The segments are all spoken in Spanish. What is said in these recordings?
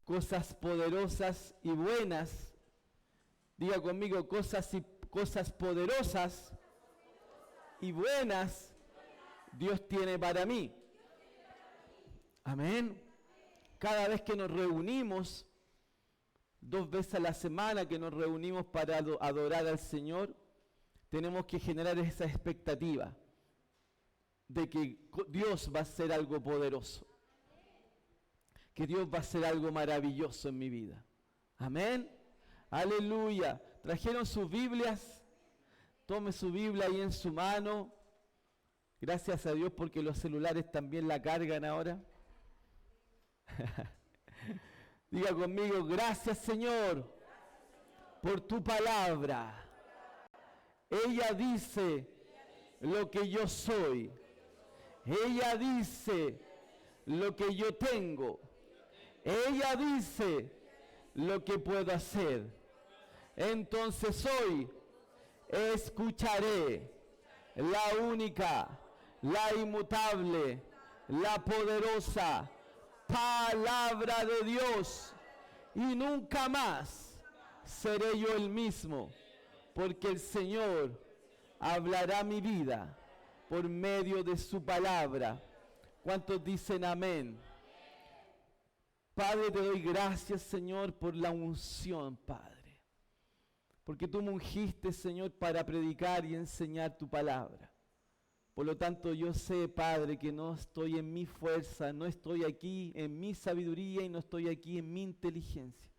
cosas poderosas y buenas. Diga conmigo, cosas poderosas y buenas Dios tiene para mí. Amén. Cada vez que nos reunimos, 2 veces a la semana que nos reunimos para adorar al Señor, tenemos que generar esa expectativa de que Dios va a hacer algo poderoso, que Dios va a hacer algo maravilloso en mi vida. Amén. Aleluya. ¿Trajeron sus Biblias? Tome su Biblia ahí en su mano. Gracias a Dios porque los celulares también la cargan ahora. Diga conmigo, gracias Señor por tu palabra. Ella dice lo que yo soy. Ella dice lo que yo tengo. Ella dice lo que puedo hacer. Entonces hoy escucharé la única, la inmutable, la poderosa palabra de Dios, y nunca más seré yo el mismo, porque el Señor hablará mi vida por medio de su palabra. ¿Cuántos dicen amén? Padre, te doy gracias, Señor, por la unción, Padre, porque tú me ungiste, Señor, para predicar y enseñar tu palabra. Por lo tanto, yo sé, Padre, que no estoy en mi fuerza, no estoy aquí en mi sabiduría y no estoy aquí en mi inteligencia,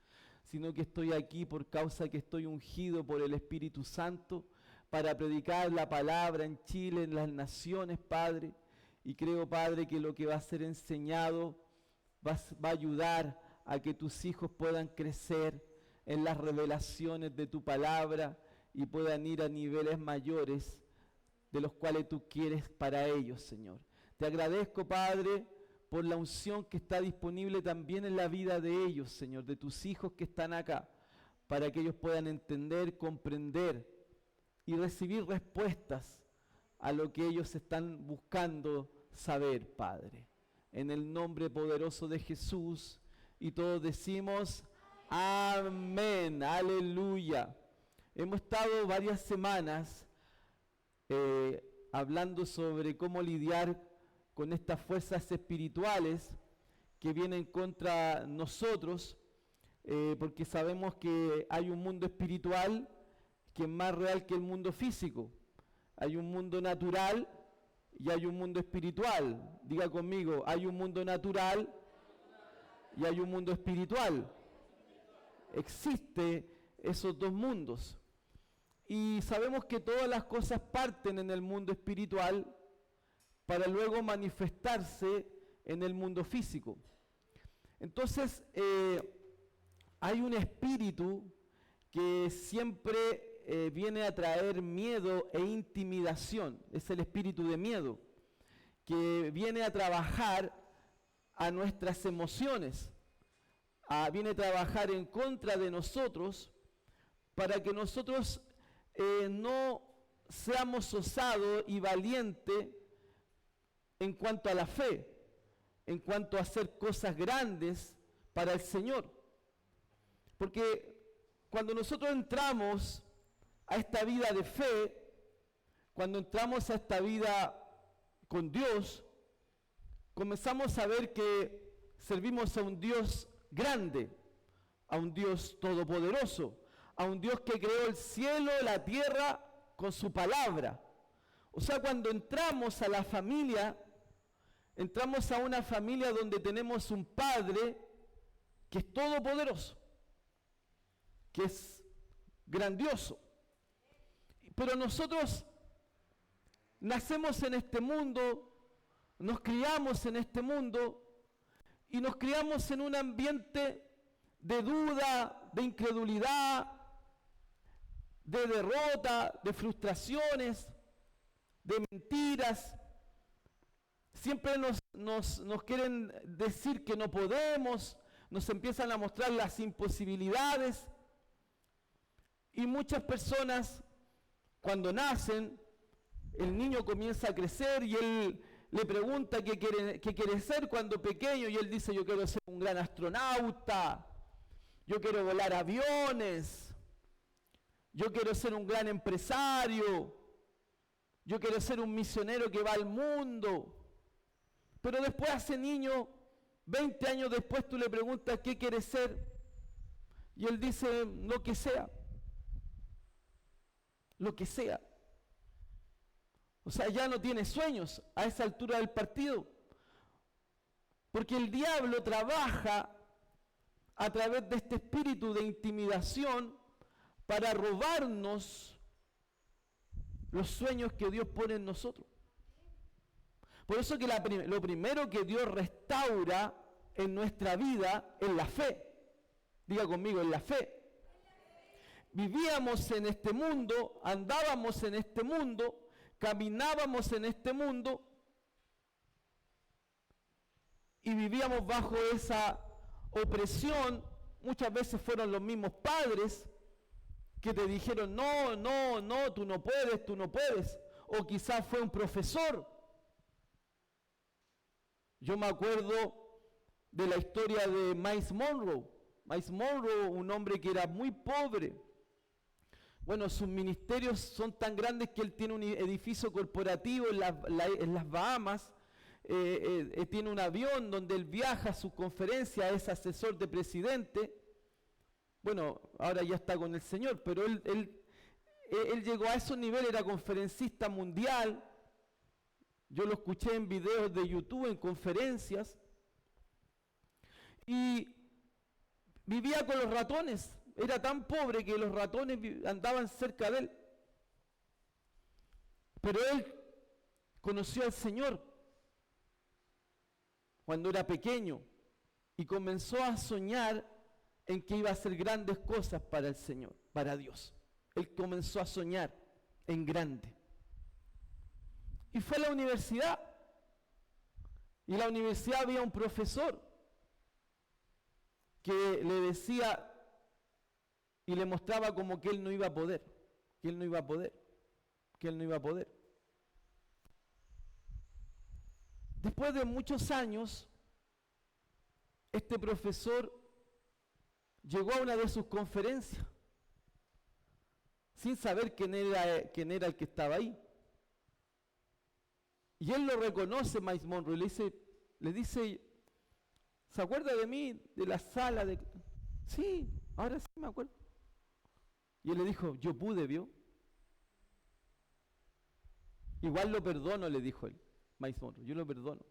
sino que estoy aquí por causa que estoy ungido por el Espíritu Santo para predicar la palabra en Chile, en las naciones, Padre. Y creo, Padre, que lo que va a ser enseñado va a ayudar a que tus hijos puedan crecer en las revelaciones de tu palabra y puedan ir a niveles mayores de los cuales tú quieres para ellos, Señor. Te agradezco, Padre, por la unción que está disponible también en la vida de ellos, Señor, de tus hijos que están acá, para que ellos puedan entender, comprender y recibir respuestas a lo que ellos están buscando saber, Padre. En el nombre poderoso de Jesús, y todos decimos amén, aleluya. Hemos estado varias semanas hablando sobre cómo lidiar con estas fuerzas espirituales que vienen contra nosotros, porque sabemos que hay un mundo espiritual que es más real que el mundo físico. Hay un mundo natural y hay un mundo espiritual. Diga conmigo, hay un mundo natural y hay un mundo espiritual. Existe esos dos mundos. Y sabemos que todas las cosas parten en el mundo espiritual para luego manifestarse en el mundo físico. Entonces, hay un espíritu que siempre viene a traer miedo e intimidación. Es el espíritu de miedo, que viene a trabajar a nuestras emociones, viene a trabajar en contra de nosotros para que nosotros no seamos osados y valientes en cuanto a la fe, en cuanto a hacer cosas grandes para el Señor. Porque cuando nosotros entramos a esta vida de fe, cuando entramos a esta vida con Dios, comenzamos a ver que servimos a un Dios grande, a un Dios todopoderoso, a un Dios que creó el cielo, la tierra con su palabra. O sea, cuando entramos a la familia, entramos a una familia donde tenemos un Padre que es todopoderoso, que es grandioso. Pero nosotros nacemos en este mundo, nos criamos en este mundo y nos criamos en un ambiente de duda, de incredulidad, de derrota, de frustraciones, de mentiras. Siempre nos quieren decir que no podemos, nos empiezan a mostrar las imposibilidades. Y muchas personas, cuando nacen, el niño comienza a crecer y él le pregunta qué quiere ser cuando pequeño y él dice, yo quiero ser un gran astronauta, yo quiero volar aviones, yo quiero ser un gran empresario, yo quiero ser un misionero que va al mundo. Pero después a ese niño, 20 años después, tú le preguntas qué quiere ser y él dice, lo que sea. Lo que sea. O sea, ya no tiene sueños a esa altura del partido. Porque el diablo trabaja a través de este espíritu de intimidación para robarnos los sueños que Dios pone en nosotros. Por eso que lo primero que Dios restaura en nuestra vida es la fe. Diga conmigo, en la fe. Vivíamos en este mundo, andábamos en este mundo, caminábamos en este mundo y vivíamos bajo esa opresión. Muchas veces fueron los mismos padres que te dijeron, no, tú no puedes. O quizás fue un profesor. Yo me acuerdo de la historia de Miles Monroe. Miles Monroe, un hombre que era muy pobre. Bueno, sus ministerios son tan grandes que él tiene un edificio corporativo en las Bahamas, tiene un avión donde él viaja a sus conferencias, es asesor de presidente. Bueno, ahora ya está con el Señor, pero él llegó a esos niveles, era conferencista mundial. Yo lo escuché en videos de YouTube, en conferencias, y vivía con los ratones. Era tan pobre que los ratones andaban cerca de él. Pero él conoció al Señor cuando era pequeño y comenzó a soñar en que iba a hacer grandes cosas para el Señor, para Dios. Él comenzó a soñar en grande. Y fue a la universidad. Y en la universidad había un profesor que le decía y le mostraba como que él no iba a poder, que él no iba a poder. Después de muchos años, este profesor llegó a una de sus conferencias sin saber quién era el que estaba ahí. Y él lo reconoce, Miles Monroe, y le dice, ¿se acuerda de mí, de la sala? Sí, ahora sí me acuerdo. Y él le dijo, yo pude, ¿vio? Igual lo perdono, le dijo él, Miles Monroe, yo lo perdono,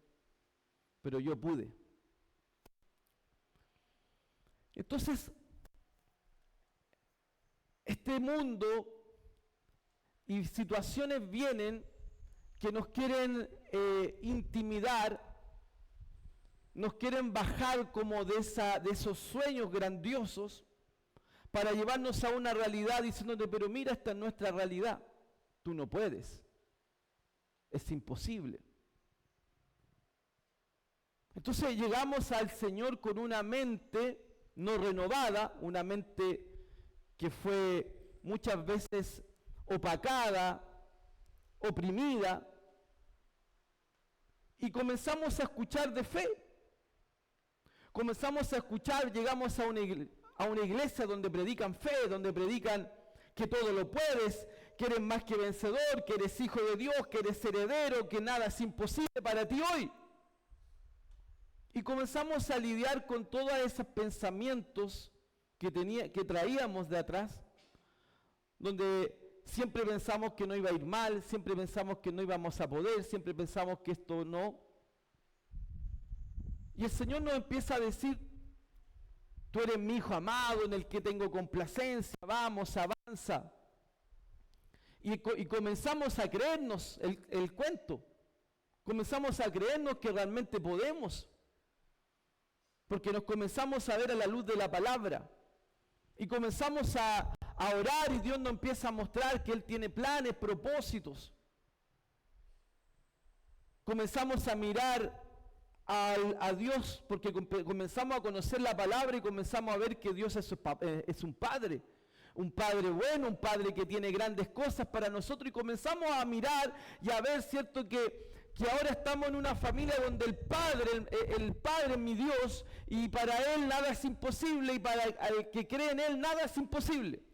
pero yo pude. Entonces, este mundo y situaciones vienen que nos quieren intimidar, nos quieren bajar como de esos sueños grandiosos para llevarnos a una realidad diciéndote, pero mira, esta es nuestra realidad, tú no puedes, es imposible. Entonces llegamos al Señor con una mente no renovada, una mente que fue muchas veces opacada, oprimida, y comenzamos a escuchar de fe. Comenzamos a escuchar, llegamos a una iglesia donde predican fe, donde predican que todo lo puedes, que eres más que vencedor, que eres hijo de Dios, que eres heredero, que nada es imposible para ti hoy. Y comenzamos a lidiar con todos esos pensamientos que traíamos de atrás, donde siempre pensamos que no iba a ir mal, siempre pensamos que no íbamos a poder, siempre pensamos que esto no. Y el Señor nos empieza a decir, tú eres mi hijo amado en el que tengo complacencia, vamos, avanza. Y comenzamos a creernos el cuento, comenzamos a creernos que realmente podemos, porque nos comenzamos a ver a la luz de la palabra, y comenzamos a orar y Dios nos empieza a mostrar que Él tiene planes, propósitos. Comenzamos a mirar a Dios porque comenzamos a conocer la palabra y comenzamos a ver que Dios es un Padre bueno, un Padre que tiene grandes cosas para nosotros, y comenzamos a mirar y a ver, ¿cierto?, que que ahora estamos en una familia donde el Padre es mi Dios, y para Él nada es imposible, y para el que cree en Él nada es imposible.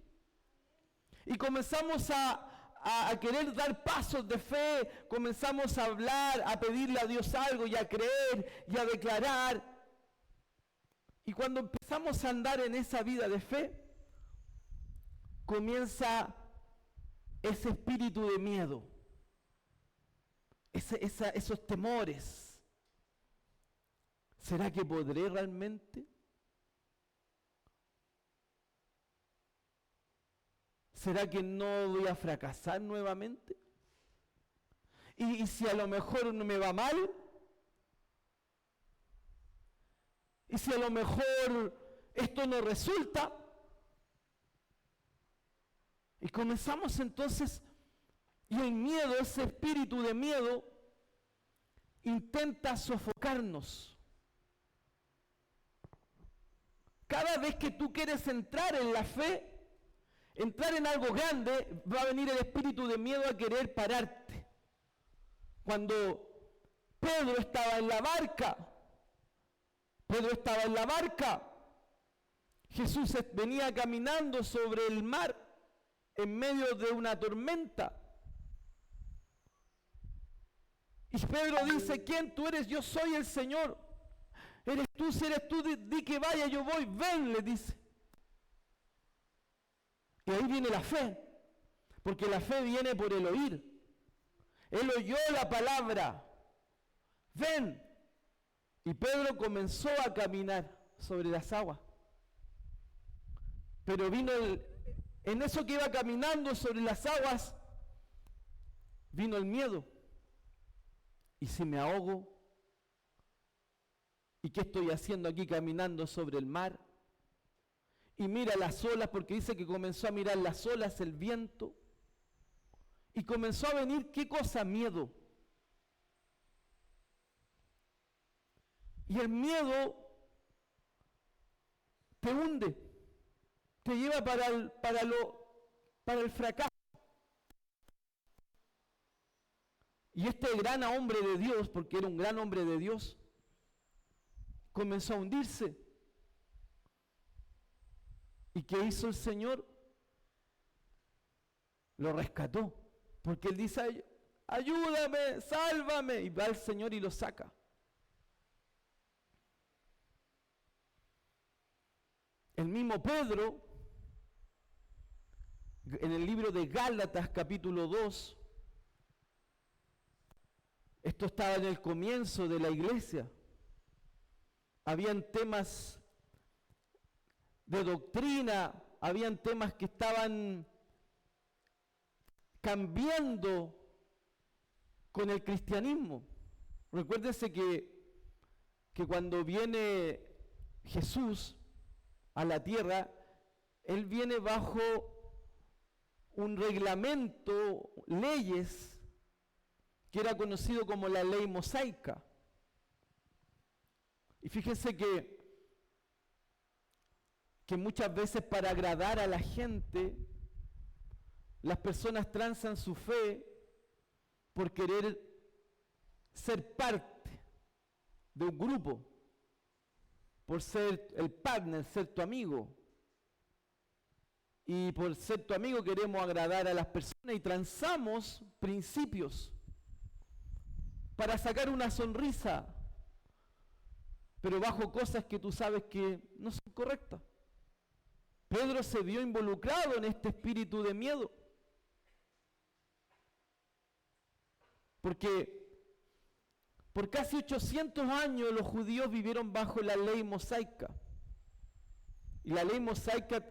Y comenzamos a querer dar pasos de fe, comenzamos a hablar, a pedirle a Dios algo, y a creer, y a declarar. Y cuando empezamos a andar en esa vida de fe, comienza ese espíritu de miedo, esos temores. ¿Será que podré realmente? ¿Será que no voy a fracasar nuevamente? ¿Y si a lo mejor no me va mal? ¿Y si a lo mejor esto no resulta? Y comenzamos entonces, y el miedo, ese espíritu de miedo, intenta sofocarnos. Cada vez que tú quieres entrar en la fe, entrar en algo grande, va a venir el espíritu de miedo a querer pararte. Cuando Pedro estaba en la barca, Jesús venía caminando sobre el mar en medio de una tormenta. Y Pedro dice: ¿quién tú eres? Yo soy el Señor. ¿Eres tú? Si eres tú, di que vaya, yo voy. Ven, le dice. Y ahí viene la fe, porque la fe viene por el oír. Él oyó la palabra: ven. Y Pedro comenzó a caminar sobre las aguas. Pero en eso que iba caminando sobre las aguas, vino el miedo. ¿Y si me ahogo? ¿Y qué estoy haciendo aquí caminando sobre el mar? Y mira las olas, porque dice que comenzó a mirar las olas, el viento. Y comenzó a venir, ¿qué cosa? Miedo. Y el miedo te hunde, te lleva para el fracaso. Y este gran hombre de Dios, porque era un gran hombre de Dios, comenzó a hundirse. ¿Y qué hizo el Señor? Lo rescató, porque Él dice: ayúdame, sálvame, y va el Señor y lo saca. El mismo Pedro, en el libro de Gálatas capítulo 2, esto estaba en el comienzo de la iglesia, habían temas de doctrina, habían temas que estaban cambiando con el cristianismo. Recuérdense que cuando viene Jesús a la tierra, Él viene bajo un reglamento, leyes, que era conocido como la ley mosaica. Y fíjense que muchas veces, para agradar a la gente, las personas transan su fe por querer ser parte de un grupo, por ser el partner, ser tu amigo. Y por ser tu amigo queremos agradar a las personas y transamos principios para sacar una sonrisa, pero bajo cosas que tú sabes que no son correctas. Pedro se vio involucrado en este espíritu de miedo, porque por casi 800 años los judíos vivieron bajo la ley mosaica. Y la ley mosaica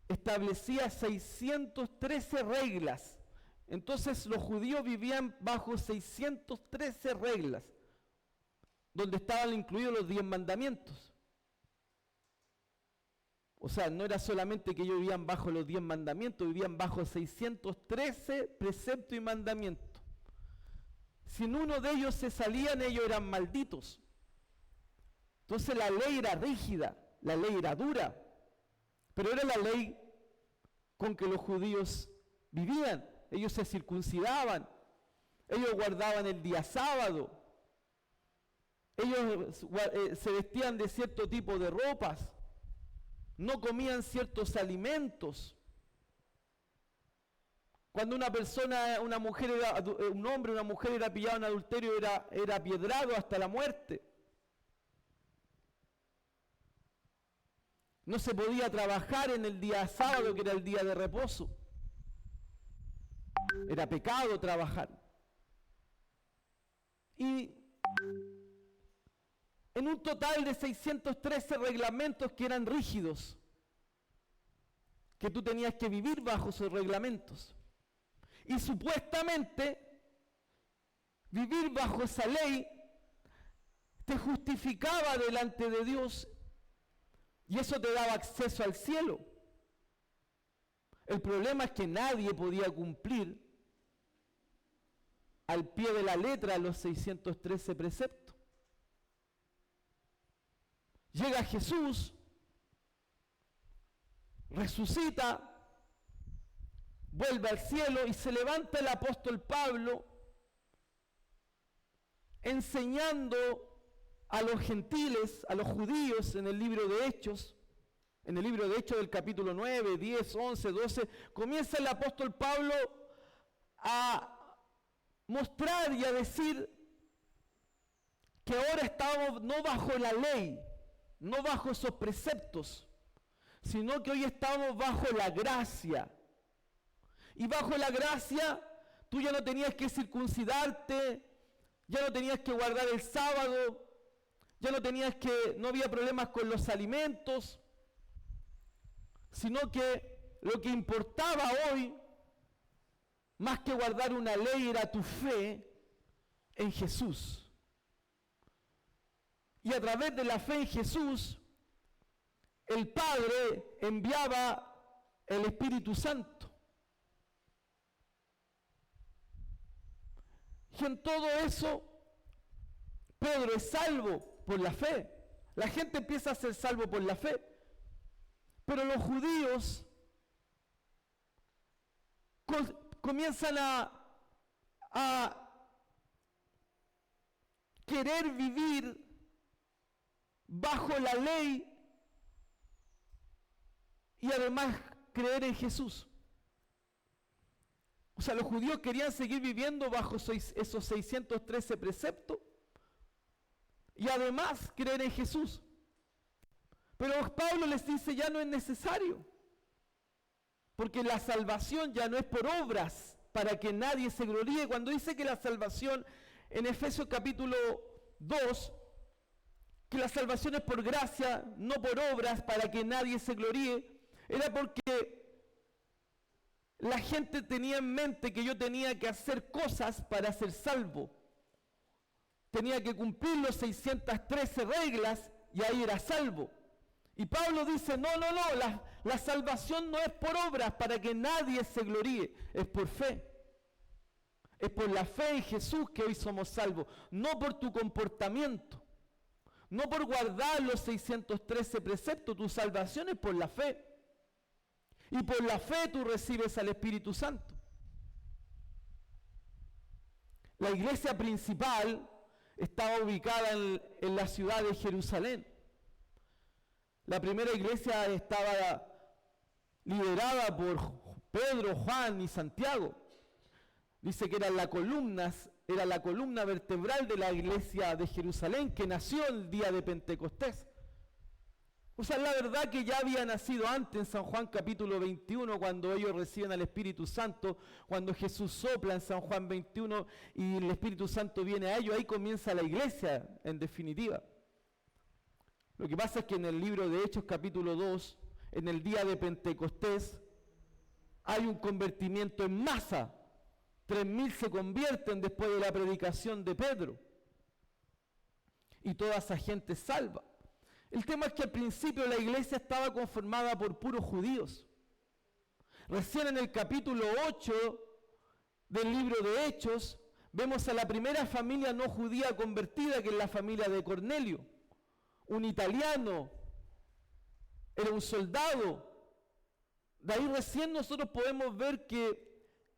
establecía 613 reglas. Entonces los judíos vivían bajo 613 reglas, donde estaban incluidos los 10 mandamientos. O sea, no era solamente que ellos vivían bajo los 10 mandamientos, vivían bajo 613 preceptos y mandamientos. Si en uno de ellos se salían, ellos eran malditos. Entonces la ley era rígida, la ley era dura, pero era la ley con que los judíos vivían. Ellos se circuncidaban, Ellos guardaban el día sábado. Ellos se vestían de cierto tipo de ropas. No comían ciertos alimentos. Cuando una persona, un hombre, una mujer era pillado en adulterio, era apiedrado hasta la muerte. No se podía trabajar en el día sábado, que era el día de reposo. Era pecado trabajar. Y en un total de 613 reglamentos que eran rígidos, que tú tenías que vivir bajo esos reglamentos. Y supuestamente, vivir bajo esa ley te justificaba delante de Dios y eso te daba acceso al cielo. El problema es que nadie podía cumplir al pie de la letra los 613 preceptos. Llega Jesús, resucita, vuelve al cielo y se levanta el apóstol Pablo enseñando a los gentiles, a los judíos en el libro de Hechos, en el libro de Hechos del capítulo 9, 10, 11, 12, comienza el apóstol Pablo a mostrar y a decir que ahora estábamos no bajo la ley, no bajo esos preceptos, sino que hoy estamos bajo la gracia. Y bajo la gracia, tú ya no tenías que circuncidarte, ya no tenías que guardar el sábado, no había problemas con los alimentos, sino que lo que importaba hoy, más que guardar una ley, era tu fe en Jesús. Y a través de la fe en Jesús, el Padre enviaba el Espíritu Santo. Y en todo eso, Pedro es salvo por la fe. La gente empieza a ser salvo por la fe. Pero los judíos comienzan a querer vivir bajo la ley y además creer en Jesús. O sea, los judíos querían seguir viviendo bajo esos 613 preceptos y además creer en Jesús. Pero Pablo les dice, ya no es necesario, porque la salvación ya no es por obras para que nadie se gloríe. Cuando dice que la salvación, en Efesios capítulo 2, que la salvación es por gracia, no por obras para que nadie se gloríe, era porque la gente tenía en mente que yo tenía que hacer cosas para ser salvo. Tenía que cumplir los 613 reglas y ahí era salvo. Y Pablo dice, no, la salvación no es por obras para que nadie se gloríe, es por fe. Es por la fe en Jesús que hoy somos salvos, no por tu comportamiento, no por guardar los 613 preceptos, tu salvación es por la fe. Y por la fe tú recibes al Espíritu Santo. La iglesia principal estaba ubicada en la ciudad de Jerusalén. La primera iglesia estaba liderada por Pedro, Juan y Santiago. Dice que era la columna vertebral de la iglesia de Jerusalén, que nació el día de Pentecostés. O sea, la verdad que ya había nacido antes en San Juan capítulo 21, cuando ellos reciben al Espíritu Santo, cuando Jesús sopla en San Juan 21 y el Espíritu Santo viene a ellos, ahí comienza la iglesia, en definitiva. Lo que pasa es que en el libro de Hechos capítulo 2, en el día de Pentecostés, hay un convertimiento en masa. 3.000 se convierten después de la predicación de Pedro. Y toda esa gente es salva. El tema es que al principio la iglesia estaba conformada por puros judíos. Recién en el capítulo 8 del libro de Hechos, vemos a la primera familia no judía convertida, que es la familia de Cornelio. Un italiano, era un soldado. De ahí recién nosotros podemos ver que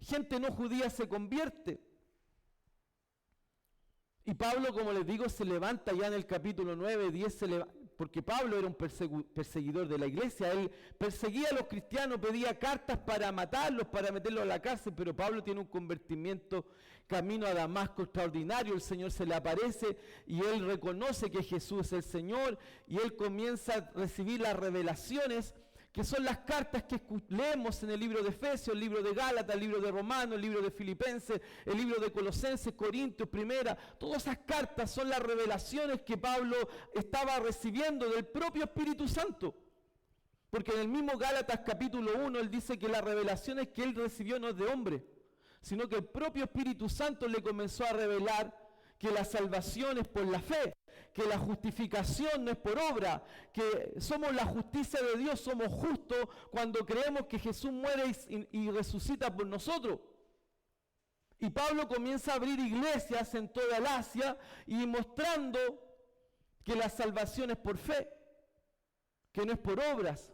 gente no judía se convierte. Y Pablo, como les digo, se levanta ya en el capítulo 9, 10, porque Pablo era un perseguidor de la iglesia. Él perseguía a los cristianos, pedía cartas para matarlos, para meterlos a la cárcel, pero Pablo tiene un convertimiento camino a Damasco extraordinario. El Señor se le aparece y él reconoce que Jesús es el Señor, y él comienza a recibir las revelaciones, que son las cartas que leemos en el libro de Efesios, el libro de Gálatas, el libro de Romanos, el libro de Filipenses, el libro de Colosenses, Corintios, Primera. Todas esas cartas son las revelaciones que Pablo estaba recibiendo del propio Espíritu Santo. Porque en el mismo Gálatas capítulo 1 él dice que las revelaciones que él recibió no es de hombre, sino que el propio Espíritu Santo le comenzó a revelar que la salvación es por la fe, que la justificación no es por obra, que somos la justicia de Dios, somos justos cuando creemos que Jesús muere y resucita por nosotros. Y Pablo comienza a abrir iglesias en toda el Asia y mostrando que la salvación es por fe, que no es por obras,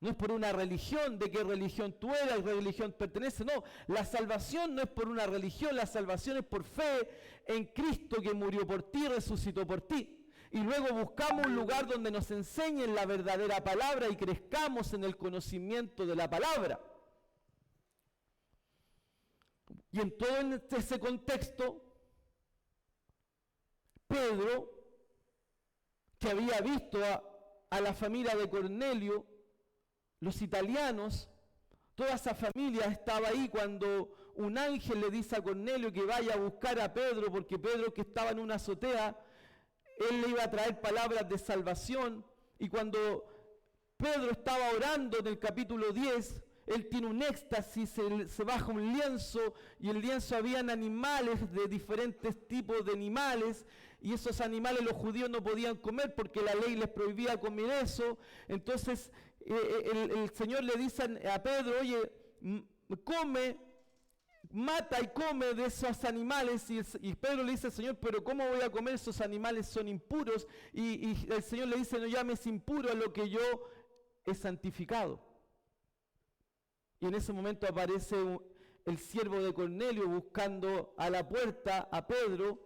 no es por una religión, de qué religión tú eres, qué religión perteneces, no. La salvación no es por una religión, la salvación es por fe en Cristo que murió por ti, resucitó por ti. Y luego buscamos un lugar donde nos enseñen la verdadera palabra y crezcamos en el conocimiento de la palabra. Y en todo ese contexto, Pedro, que había visto a la familia de Cornelio, los italianos, toda esa familia estaba ahí cuando un ángel le dice a Cornelio que vaya a buscar a Pedro, porque Pedro, que estaba en una azotea, él le iba a traer palabras de salvación. Y cuando Pedro estaba orando en el capítulo 10, él tiene un éxtasis, se baja un lienzo, y en el lienzo habían animales de diferentes tipos de animales, y esos animales los judíos no podían comer porque la ley les prohibía comer eso. Entonces el Señor le dice a Pedro, oye, come, mata y come de esos animales. Y Pedro le dice al Señor, pero ¿cómo voy a comer? Esos animales son impuros. Y el Señor le dice, no llames impuro a lo que yo he santificado. Y en ese momento aparece el siervo de Cornelio buscando a la puerta a Pedro,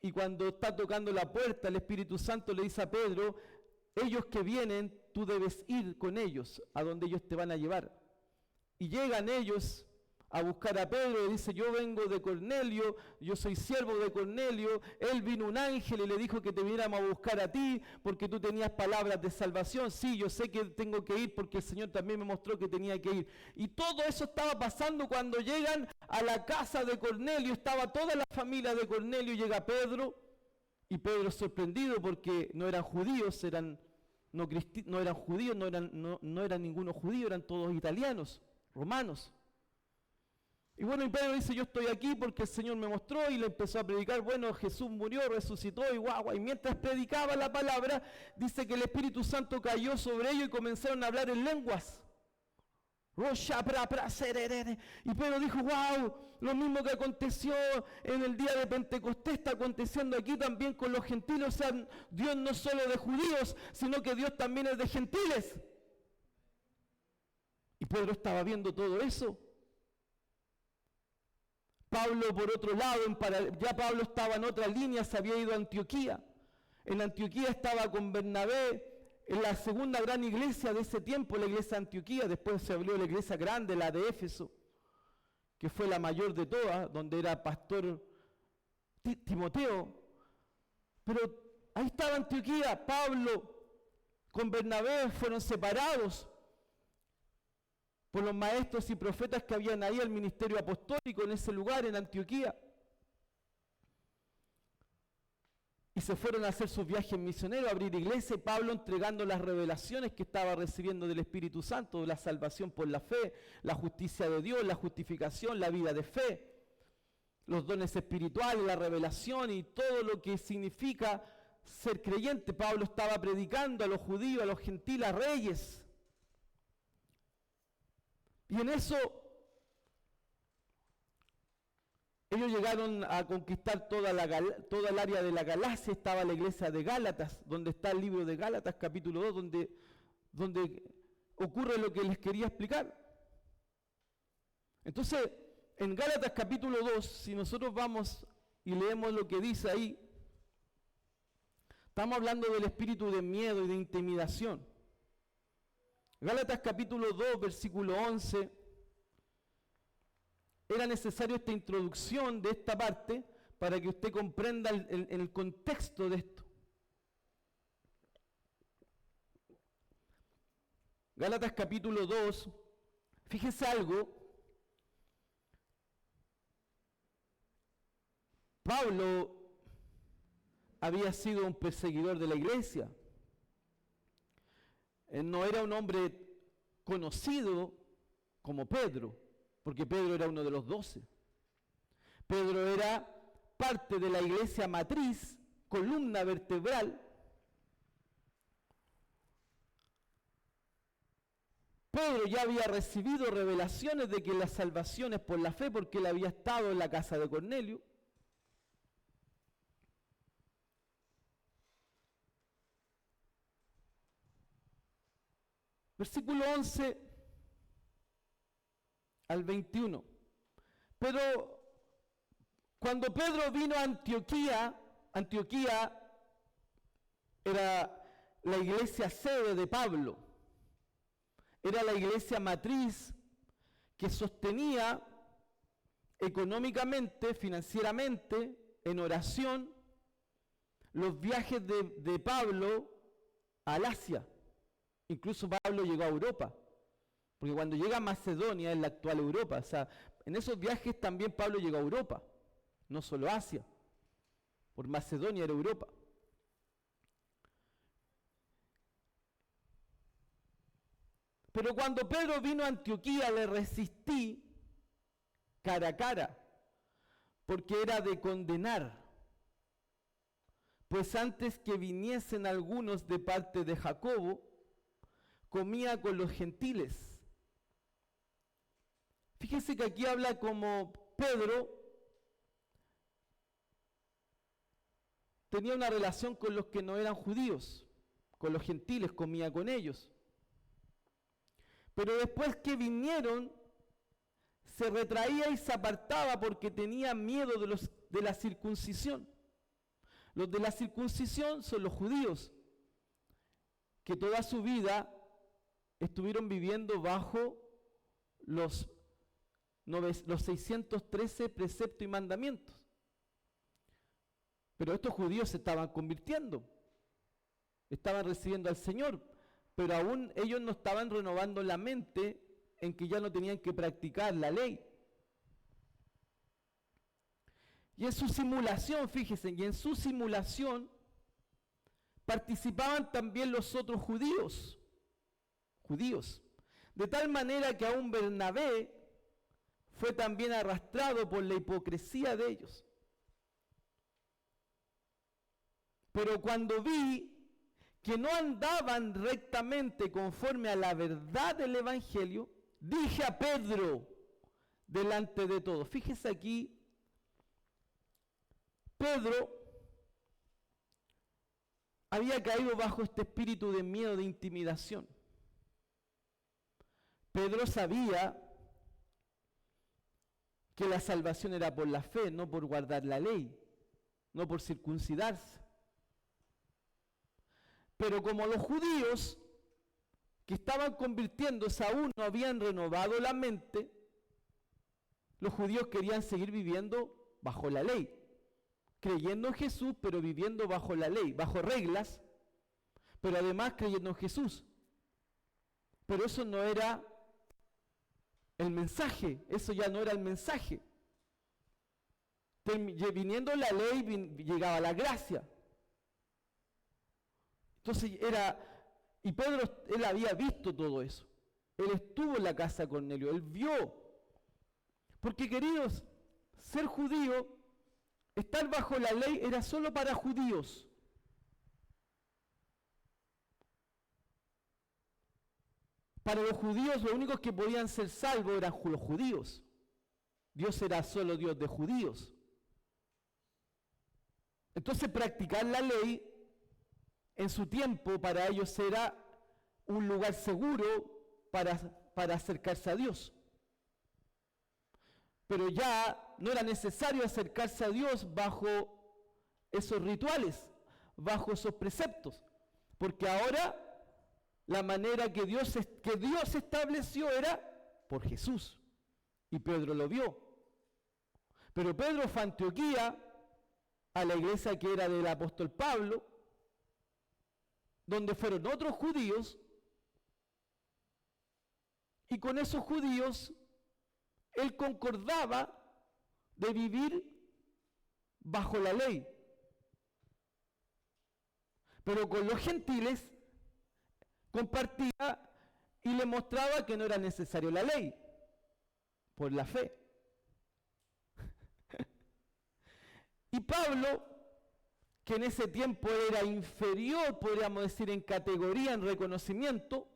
y cuando está tocando la puerta, el Espíritu Santo le dice a Pedro, ellos que vienen, tú debes ir con ellos, a donde ellos te van a llevar. Y llegan ellos a buscar a Pedro, y dice, yo vengo de Cornelio, yo soy siervo de Cornelio, él vino un ángel y le dijo que te viniéramos a buscar a ti, porque tú tenías palabras de salvación. Sí, yo sé que tengo que ir porque el Señor también me mostró que tenía que ir. Y todo eso estaba pasando cuando llegan a la casa de Cornelio, estaba toda la familia de Cornelio, llega Pedro, y Pedro sorprendido porque no eran judíos, no eran ninguno judío, eran todos italianos, romanos. Y bueno, y Pedro dice, yo estoy aquí porque el Señor me mostró, y le empezó a predicar, bueno, Jesús murió, resucitó, y guau, y mientras predicaba la palabra, dice que el Espíritu Santo cayó sobre ellos y comenzaron a hablar en lenguas. Y Pedro dijo, wow, lo mismo que aconteció en el día de Pentecostés está aconteciendo aquí también con los gentiles. O sea, Dios no es solo de judíos, sino que Dios también es de gentiles. Y Pedro estaba viendo todo eso. Pablo, por otro lado, ya Pablo estaba en otra línea, se había ido a Antioquía. En Antioquía estaba con Bernabé, en la segunda gran iglesia de ese tiempo, la iglesia de Antioquía. Después se abrió la iglesia grande, la de Éfeso, que fue la mayor de todas, donde era pastor Timoteo. Pero ahí estaba Antioquía. Pablo con Bernabé fueron separados por los maestros y profetas que habían ahí, el ministerio apostólico en ese lugar, en Antioquía. Y se fueron a hacer sus viajes misioneros, a abrir iglesia, y Pablo entregando las revelaciones que estaba recibiendo del Espíritu Santo, de la salvación por la fe, la justicia de Dios, la justificación, la vida de fe, los dones espirituales, la revelación y todo lo que significa ser creyente. Pablo estaba predicando a los judíos, a los gentiles, a reyes. Y en eso ellos llegaron a conquistar toda el área de la Galacia. Estaba la iglesia de Gálatas, donde está el libro de Gálatas, capítulo 2, donde ocurre lo que les quería explicar. Entonces, en Gálatas capítulo 2, si nosotros vamos y leemos lo que dice ahí, estamos hablando del espíritu de miedo y de intimidación. Gálatas capítulo 2, versículo 11. Era necesario esta introducción de esta parte para que usted comprenda el contexto de esto. Gálatas capítulo 2, fíjese algo. Pablo había sido un perseguidor de la iglesia. Él no era un hombre conocido como Pedro, porque Pedro era uno de los 12. Pedro era parte de la iglesia matriz, columna vertebral. Pedro ya había recibido revelaciones de que la salvación es por la fe, porque él había estado en la casa de Cornelio. Versículo 11 al 21. Pero cuando Pedro vino a Antioquía era la iglesia sede de Pablo, era la iglesia matriz que sostenía económicamente, financieramente, en oración, los viajes de Pablo al Asia. Incluso Pablo llegó a Europa, porque cuando llega a Macedonia, es la actual Europa, o sea, en esos viajes también Pablo llegó a Europa, no solo a Asia, por Macedonia era Europa. Pero cuando Pedro vino a Antioquía le resistí cara a cara, porque era de condenar, pues antes que viniesen algunos de parte de Jacobo, comía con los gentiles. Fíjese que aquí habla como Pedro tenía una relación con los que no eran judíos, con los gentiles, comía con ellos. Pero después que vinieron, se retraía y se apartaba porque tenía miedo de la circuncisión. Los de la circuncisión son los judíos, que toda su vida estuvieron viviendo bajo los 613 preceptos y mandamientos. Pero estos judíos se estaban convirtiendo, estaban recibiendo al Señor, pero aún ellos no estaban renovando la mente en que ya no tenían que practicar la ley. Y en su simulación, fíjense, y en su simulación participaban también los otros judíos, de tal manera que aún Bernabé fue también arrastrado por la hipocresía de ellos. Pero cuando vi que no andaban rectamente conforme a la verdad del Evangelio, dije a Pedro delante de todos. Fíjese aquí, Pedro había caído bajo este espíritu de miedo, de intimidación. Pedro sabía que la salvación era por la fe, no por guardar la ley, no por circuncidarse. Pero como los judíos que estaban convirtiéndose aún no habían renovado la mente, los judíos querían seguir viviendo bajo la ley, creyendo en Jesús, pero viviendo bajo la ley, bajo reglas, pero además creyendo en Jesús. Pero eso no era el mensaje, eso ya no era el mensaje. Viniendo la ley, llegaba la gracia. Entonces y Pedro, él había visto todo eso. Él estuvo en la casa de Cornelio, él vio. Porque queridos, ser judío, estar bajo la ley era solo para judíos. Para los judíos, los únicos que podían ser salvos eran los judíos. Dios era solo Dios de judíos. Entonces practicar la ley en su tiempo para ellos era un lugar seguro para acercarse a Dios. Pero ya no era necesario acercarse a Dios bajo esos rituales, bajo esos preceptos, porque ahora la manera que Dios estableció era por Jesús, y Pedro lo vio. Pero Pedro fue a Antioquía, a la iglesia que era del apóstol Pablo, donde fueron otros judíos, y con esos judíos él concordaba de vivir bajo la ley. Pero con los gentiles compartía y le mostraba que no era necesario la ley, por la fe. Y Pablo, que en ese tiempo era inferior, podríamos decir, en categoría, en reconocimiento,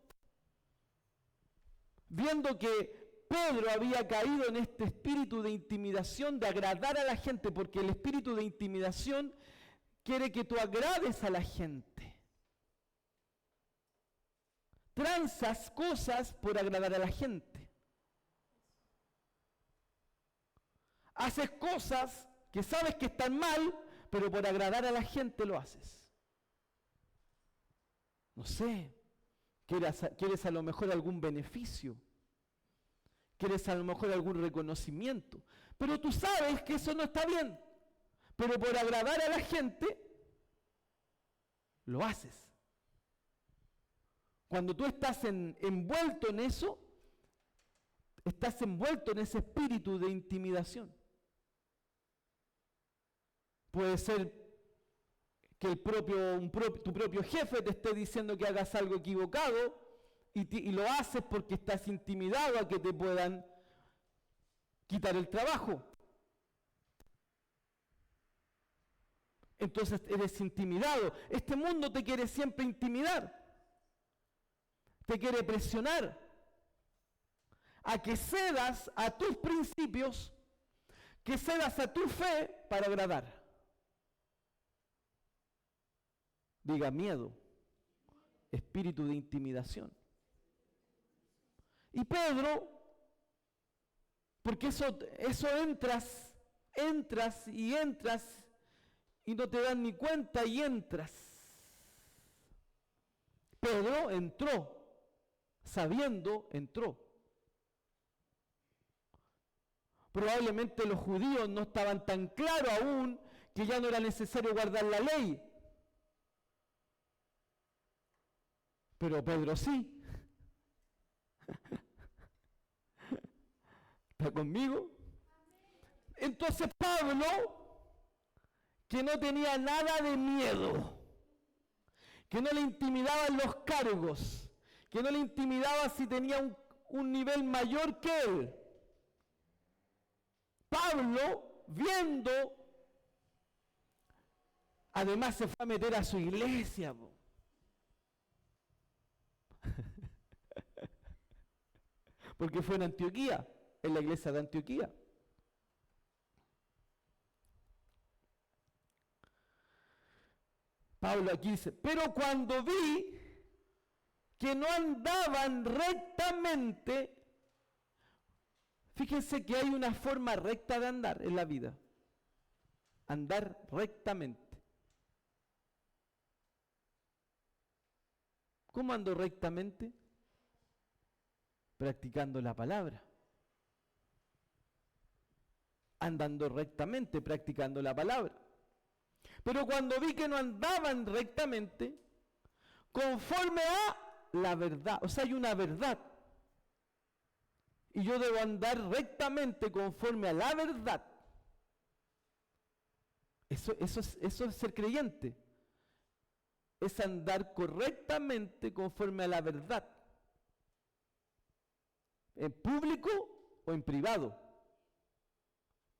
viendo que Pedro había caído en este espíritu de intimidación, de agradar a la gente, porque el espíritu de intimidación quiere que tú agrades a la gente. Transas cosas por agradar a la gente. Haces cosas que sabes que están mal, pero por agradar a la gente lo haces. No sé, quieres a lo mejor algún beneficio, quieres a lo mejor algún reconocimiento, pero tú sabes que eso no está bien, pero por agradar a la gente lo haces. Cuando tú estás envuelto en eso, estás envuelto en ese espíritu de intimidación. Puede ser que tu propio jefe te esté diciendo que hagas algo equivocado y lo haces porque estás intimidado a que te puedan quitar el trabajo. Entonces eres intimidado. Este mundo te quiere siempre intimidar. Te quiere presionar a que cedas a tus principios, que cedas a tu fe para agradar. Diga miedo, espíritu de intimidación. Y Pedro, porque eso entras y no te dan ni cuenta y entras. Pedro entró. Sabiendo, entró. Probablemente los judíos no estaban tan claros aún que ya no era necesario guardar la ley. Pero Pedro sí. ¿Está conmigo? Entonces Pablo, que no tenía nada de miedo, que no le intimidaban los cargos, que no le intimidaba si tenía un nivel mayor que él. Pablo, viendo, además se fue a meter a su iglesia. Porque fue en Antioquía, en la iglesia de Antioquía. Pablo aquí dice, pero cuando vi que no andaban rectamente, fíjense que hay una forma recta de andar en la vida. Andar rectamente. ¿Cómo ando rectamente? Practicando la palabra. Andando rectamente, practicando la palabra. Pero cuando vi que no andaban rectamente, conforme a la verdad, o sea, hay una verdad. Y yo debo andar rectamente conforme a la verdad. Eso es ser creyente. Es andar correctamente conforme a la verdad. ¿En público o en privado?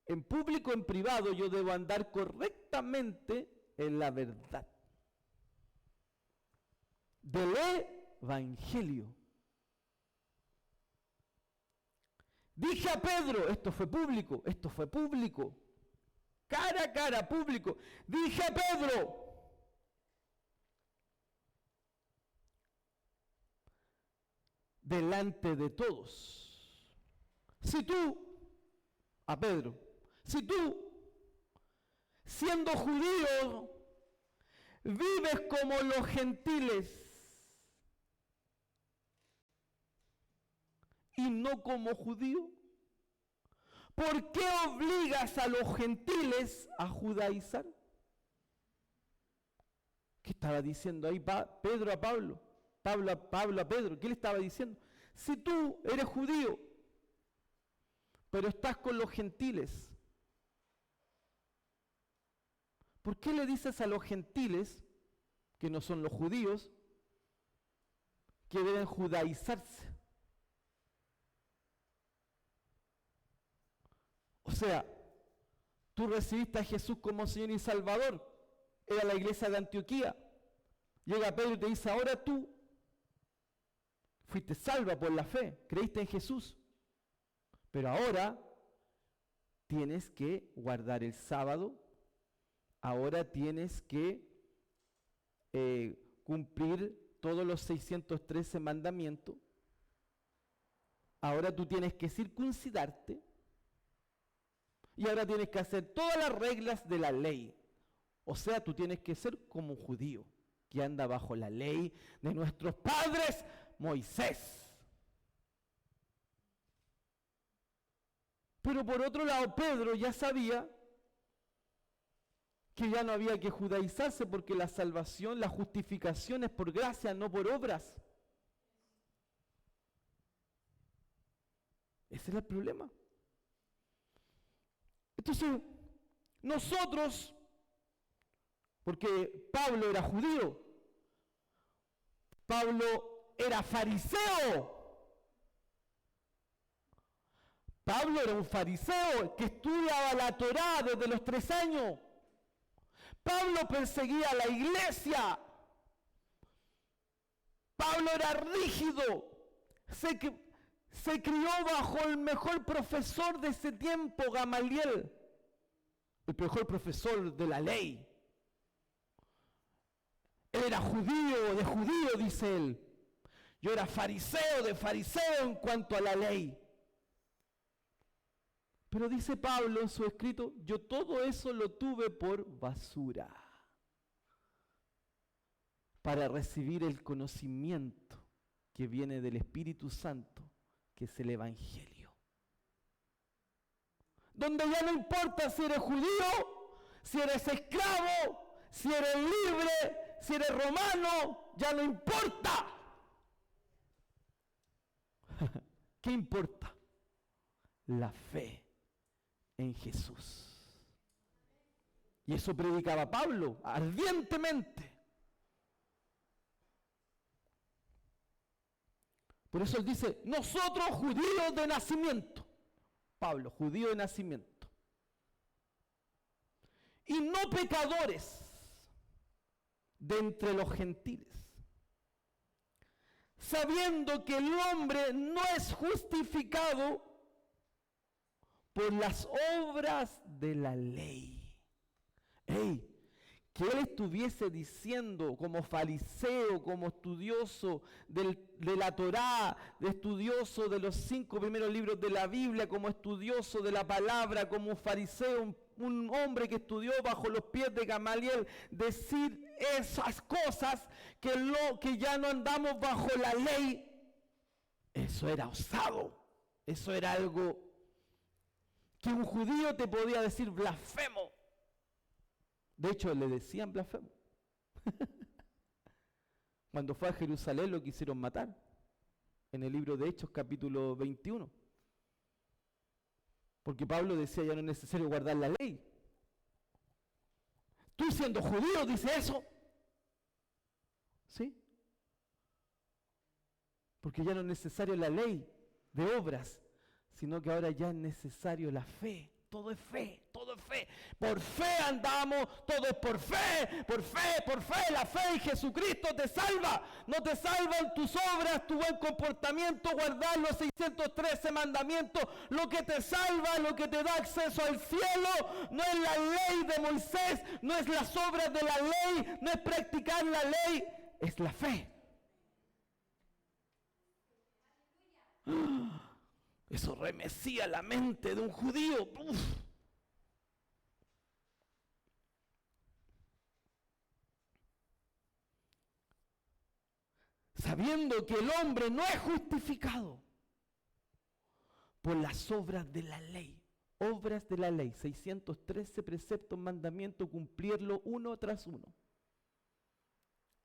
En público o en privado yo debo andar correctamente en la verdad del Evangelio. Dije a Pedro, esto fue público, cara a cara, público. Dije a Pedro, delante de todos, si tú a Pedro, si tú, siendo judío, vives como los gentiles y no como judío, ¿por qué obligas a los gentiles a judaizar? ¿Qué estaba diciendo ahí Pedro a Pablo? Pablo a Pedro. ¿Qué le estaba diciendo? Si tú eres judío, pero estás con los gentiles, ¿por qué le dices a los gentiles, que no son los judíos, que deben judaizarse? O sea, tú recibiste a Jesús como Señor y Salvador. Era la iglesia de Antioquía. Llega Pedro y te dice, ahora tú fuiste salva por la fe, creíste en Jesús. Pero ahora tienes que guardar el sábado, ahora tienes que cumplir todos los 613 mandamientos, ahora tú tienes que circuncidarte, y ahora tienes que hacer todas las reglas de la ley. O sea, tú tienes que ser como un judío que anda bajo la ley de nuestros padres, Moisés. Pero por otro lado, Pedro ya sabía que ya no había que judaizarse porque la salvación, la justificación es por gracia, no por obras. Ese era el problema. Entonces, nosotros, porque Pablo era judío, Pablo era fariseo, Pablo era un fariseo que estudiaba la Torá desde los 3 años, Pablo perseguía a la iglesia, Pablo era rígido, se crió bajo el mejor profesor de ese tiempo, Gamaliel, el mejor profesor de la ley. Él era judío, de judío, dice él. Yo era fariseo, de fariseo en cuanto a la ley. Pero dice Pablo en su escrito, yo todo eso lo tuve por basura para recibir el conocimiento que viene del Espíritu Santo, que es el Evangelio. Donde ya no importa si eres judío, si eres esclavo, si eres libre, si eres romano, ya no importa. ¿Qué importa? La fe en Jesús. Y eso predicaba Pablo ardientemente. Por eso él dice, nosotros judíos de nacimiento. Pablo, judío de nacimiento. Y no pecadores de entre los gentiles. Sabiendo que el hombre no es justificado por las obras de la ley. ¡Ey! Que él estuviese diciendo como fariseo, como estudioso de la Torá, de estudioso de los 5 primeros libros de la Biblia, como estudioso de la palabra, como fariseo, un hombre que estudió bajo los pies de Gamaliel, decir esas cosas que ya no andamos bajo la ley, eso era osado, eso era algo que un judío te podía decir blasfemo. De hecho, le decían blasfemo. Cuando fue a Jerusalén lo quisieron matar. En el libro de Hechos, capítulo 21. Porque Pablo decía, ya no es necesario guardar la ley. Tú siendo judío, dice eso. ¿Sí? Porque ya no es necesario la ley de obras, sino que ahora ya es necesario la fe. Todo es fe, todo es fe. Por fe andamos, todo es por fe, por fe, por fe. La fe en Jesucristo te salva. No te salvan tus obras, tu buen comportamiento, guardar los 613 mandamientos. Lo que te salva, lo que te da acceso al cielo, no es la ley de Moisés, no es las obras de la ley, no es practicar la ley, es la fe. Eso remecía la mente de un judío. ¡Uf! Sabiendo que el hombre no es justificado por las obras de la ley. Obras de la ley, 613 preceptos, mandamientos, cumplirlo uno tras uno.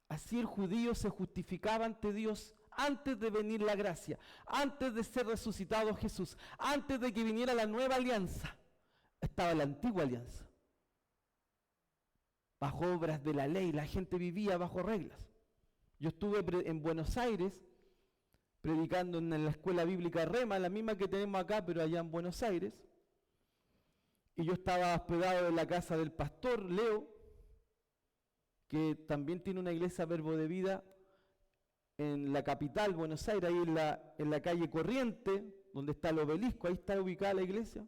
Así el judío se justificaba ante Dios antes de venir la gracia, antes de ser resucitado Jesús, antes de que viniera la nueva alianza. Estaba la antigua alianza. Bajo obras de la ley, la gente vivía bajo reglas. Yo estuve en Buenos Aires predicando en la escuela bíblica Rema, la misma que tenemos acá, pero allá en Buenos Aires. Y yo estaba hospedado en la casa del pastor Leo, que también tiene una iglesia Verbo de Vida en la capital, Buenos Aires, ahí en la calle Corriente, donde está el obelisco, ahí está ubicada la iglesia.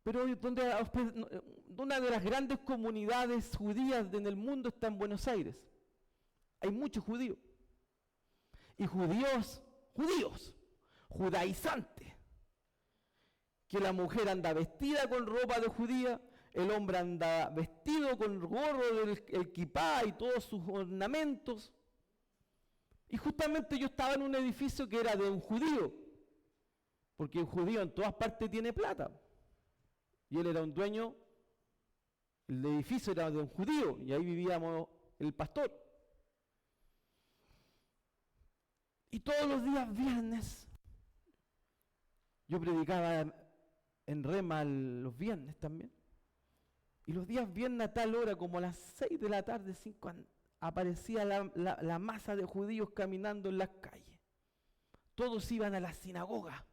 Pero una de las grandes comunidades judías en el mundo está en Buenos Aires. Hay muchos judíos. Y judíos, judaizantes. Que la mujer anda vestida con ropa de judía, el hombre anda vestido con el gorro del kipá y todos sus ornamentos. Y justamente yo estaba en un edificio que era de un judío, porque un judío en todas partes tiene plata. Y él era un dueño, el edificio era de un judío, y ahí vivíamos el pastor. Y todos los días viernes, yo predicaba en Rema los viernes también. Y los días viernes a tal hora, como a las 6 de la tarde, 5, aparecía la masa de judíos caminando en las calles. Todos iban a la sinagoga,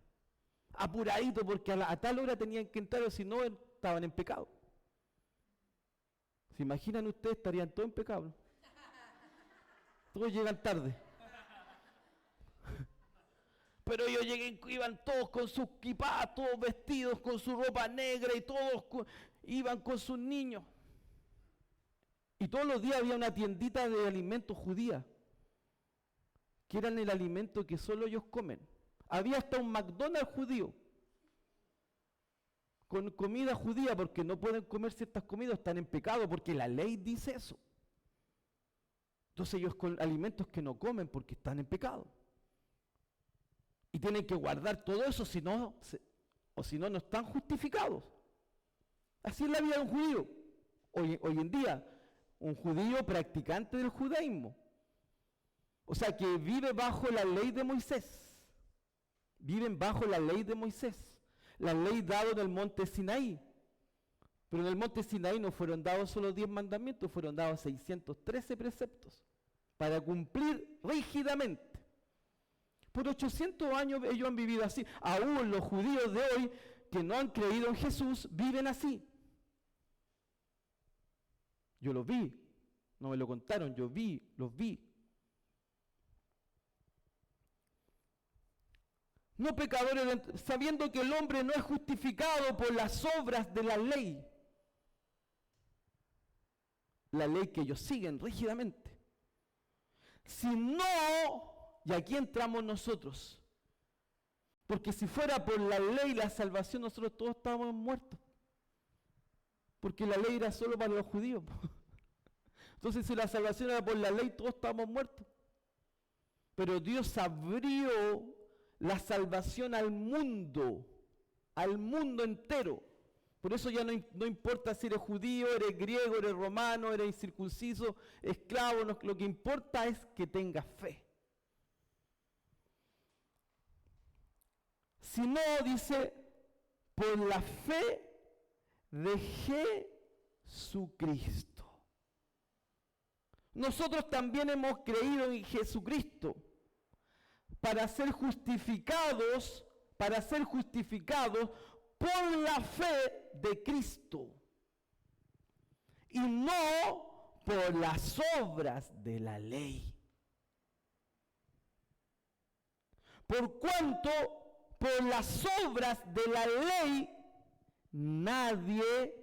apuradito, porque a tal hora tenían que entrar, o si no, estaban en pecado. ¿Se imaginan ustedes? Estarían todos en pecado. Todos llegan tarde. Pero ellos iban todos con sus kipás, todos vestidos con su ropa negra y todos iban con sus niños. Y todos los días había una tiendita de alimentos judía, que eran el alimento que solo ellos comen. Había hasta un McDonald's judío, con comida judía, porque no pueden comer ciertas comidas, están en pecado, porque la ley dice eso. Entonces ellos con alimentos que no comen porque están en pecado. Y tienen que guardar todo eso, si no, no están justificados. Así es la vida de un judío. Hoy en día, un judío practicante del judaísmo. O sea, que vive bajo la ley de Moisés. Viven bajo la ley de Moisés. La ley dada en el monte Sinaí. Pero en el monte Sinaí no fueron dados solo 10 mandamientos, fueron dados 613 preceptos para cumplir rígidamente. Por 800 años ellos han vivido así. Aún los judíos de hoy que no han creído en Jesús viven así. Yo los vi, no me lo contaron, los vi. No pecadores, sabiendo que el hombre no es justificado por las obras de la ley que ellos siguen rígidamente, sino, y aquí entramos nosotros, porque si fuera por la ley la salvación, nosotros todos estábamos muertos, porque la ley era solo para los judíos. Entonces, si la salvación era por la ley, todos estábamos muertos. Pero Dios abrió la salvación al mundo entero. Por eso ya no importa si eres judío, eres griego, eres romano, eres incircunciso, esclavo, lo que importa es que tengas fe. Si no, dice, por la fe de Jesucristo. Nosotros también hemos creído en Jesucristo para ser justificados por la fe de Cristo y no por las obras de la ley. Por cuanto por las obras de la ley nadie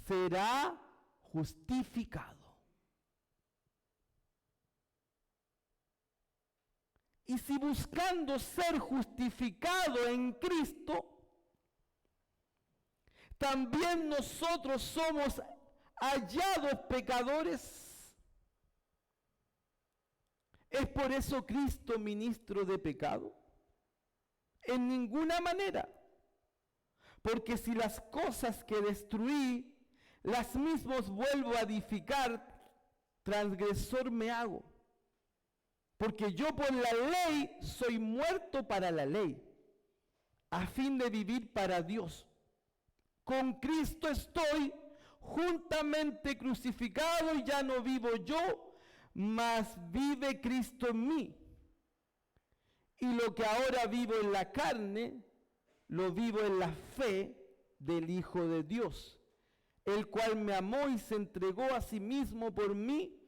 será justificado. Y si buscando ser justificado en Cristo, también nosotros somos hallados pecadores, ¿es por eso Cristo ministro de pecado? En ninguna manera. Porque si las cosas que destruí, las mismas vuelvo a edificar, transgresor me hago. Porque yo por la ley soy muerto para la ley, a fin de vivir para Dios. Con Cristo estoy juntamente crucificado y ya no vivo yo, mas vive Cristo en mí. Y lo que ahora vivo en la carne, lo vivo en la fe del Hijo de Dios, el cual me amó y se entregó a sí mismo por mí.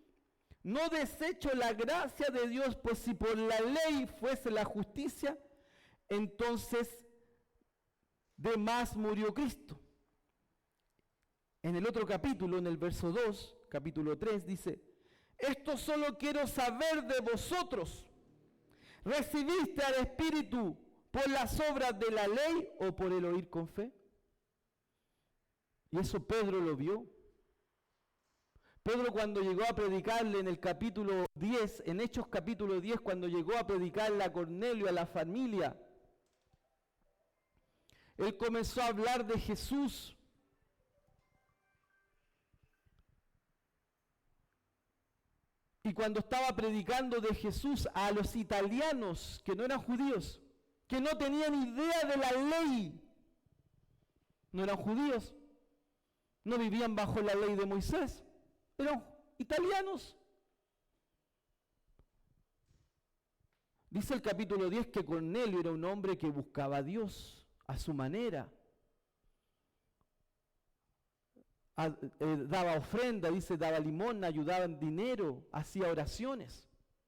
No desecho la gracia de Dios, pues si por la ley fuese la justicia, entonces de más murió Cristo. En el otro capítulo, en el verso 2, capítulo 3, dice, esto solo quiero saber de vosotros. ¿Recibiste al Espíritu por las obras de la ley o por el oír con fe? Y eso Pedro lo vio. Pedro cuando llegó a predicarle en el capítulo 10, en Hechos capítulo 10, cuando llegó a predicarle a Cornelio, a la familia, él comenzó a hablar de Jesús. Y cuando estaba predicando de Jesús a los italianos que no eran judíos, que no tenían idea de la ley, no eran judíos, no vivían bajo la ley de Moisés, eran italianos. Dice el capítulo 10 que Cornelio era un hombre que buscaba a Dios a su manera. Daba ofrenda, dice, daba limosna, ayudaba en dinero, hacía oraciones.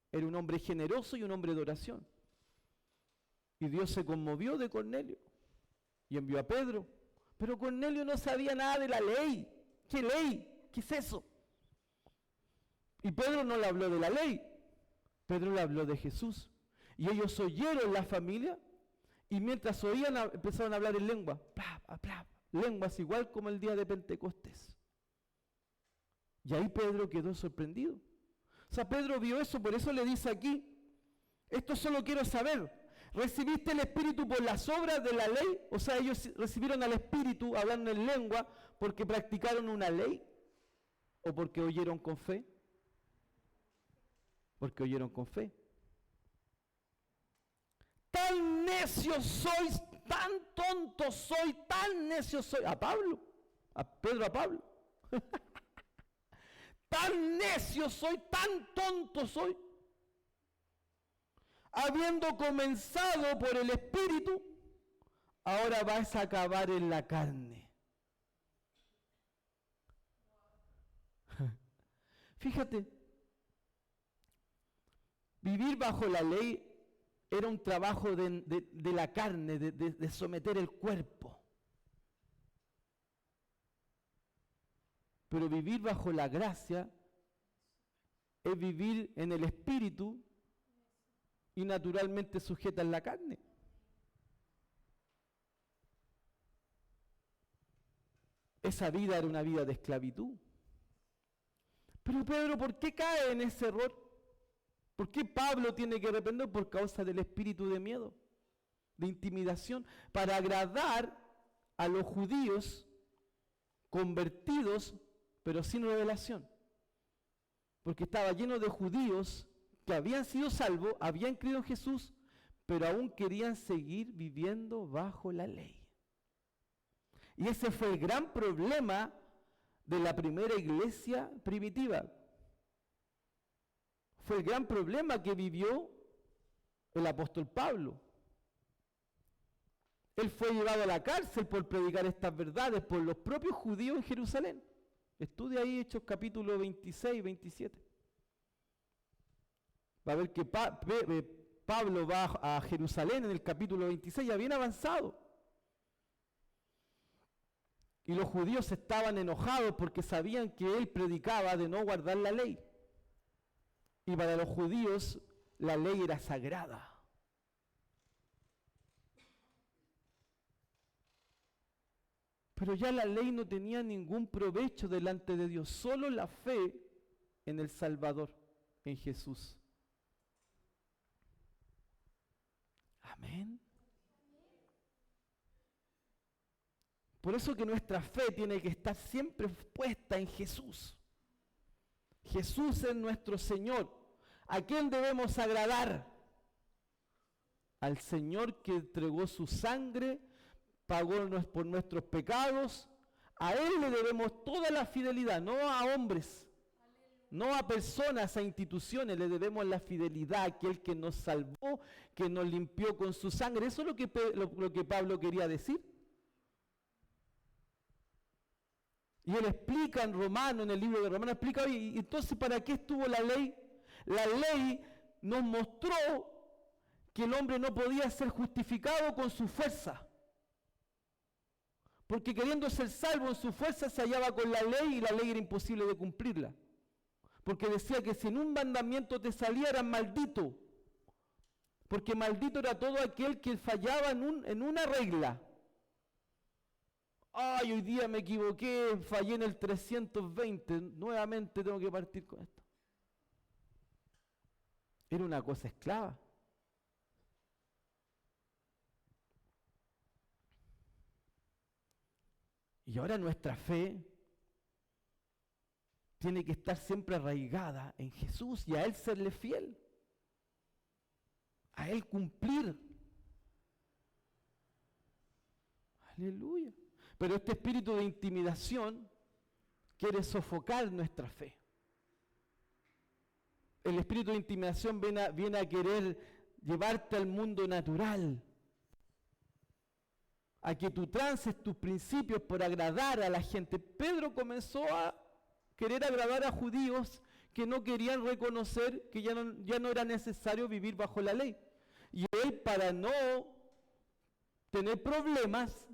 Era un hombre generoso y un hombre de oración. Y Dios se conmovió de Cornelio y envió a Pedro. Pero Cornelio no sabía nada de la ley. ¿Qué ley? ¿Qué es eso? Y Pedro no le habló de la ley. Pedro le habló de Jesús. Y ellos oyeron la familia y mientras oían empezaron a hablar en lengua. Bla, bla, lenguas igual como el día de Pentecostés. Y ahí Pedro quedó sorprendido. O sea, Pedro vio eso, por eso le dice aquí, esto solo quiero saber, ¿recibiste el Espíritu por las obras de la ley? O sea, ellos recibieron al Espíritu hablando en lengua porque practicaron una ley o porque oyeron con fe. Porque oyeron con fe. Tan necios sois, tan tontos soy, tan necios soy. A Pablo, a Pedro, a Pablo. Tan necio soy, tan tonto soy. Habiendo comenzado por el Espíritu, ahora vas a acabar en la carne. Fíjate, vivir bajo la ley era un trabajo de la carne, de someter el cuerpo. Pero vivir bajo la gracia es vivir en el Espíritu y naturalmente sujeta en la carne. Esa vida era una vida de esclavitud. Pero Pedro, ¿por qué cae en ese error? ¿Por qué Pablo tiene que arrepentir? Por causa del espíritu de miedo, de intimidación, para agradar a los judíos convertidos, pero sin revelación. Porque estaba lleno de judíos que habían sido salvos, habían creído en Jesús, pero aún querían seguir viviendo bajo la ley. Y ese fue el gran problema de la primera iglesia primitiva. Fue el gran problema que vivió el apóstol Pablo. Él fue llevado a la cárcel por predicar estas verdades por los propios judíos en Jerusalén. Estudia ahí Hechos capítulo 26 y 27. Va a ver que Pablo va a Jerusalén en el capítulo 26, ya bien avanzado. Y los judíos estaban enojados porque sabían que él predicaba de no guardar la ley. Y para los judíos la ley era sagrada. Pero ya la ley no tenía ningún provecho delante de Dios, solo la fe en el Salvador, en Jesús. Amén. Por eso que nuestra fe tiene que estar siempre puesta en Jesús. Jesús es nuestro Señor. ¿A quién debemos agradar? Al Señor que entregó su sangre, pagó por nuestros pecados. A Él le debemos toda la fidelidad, no a hombres, no a personas, a instituciones. Le debemos la fidelidad a aquel que nos salvó, que nos limpió con su sangre. Eso es lo que Pablo quería decir. Y él explica en Romanos, en el libro de Romanos, explica, oye, entonces, ¿para qué estuvo la ley? La ley nos mostró que el hombre no podía ser justificado con su fuerza. Porque queriendo ser salvo en su fuerza se hallaba con la ley y la ley era imposible de cumplirla. Porque decía que si en un mandamiento te salía eras maldito. Porque maldito era todo aquel que fallaba en una regla. Ay, hoy día me equivoqué, fallé en el 320, nuevamente tengo que partir con esto. Era una cosa esclava. Y ahora nuestra fe tiene que estar siempre arraigada en Jesús y a Él serle fiel. A Él cumplir. Aleluya. Pero este espíritu de intimidación quiere sofocar nuestra fe. El espíritu de intimidación viene a querer llevarte al mundo natural, a que tú trances tus principios por agradar a la gente. Pedro comenzó a querer agradar a judíos que no querían reconocer que ya no era necesario vivir bajo la ley. Y él, para no tener problemas,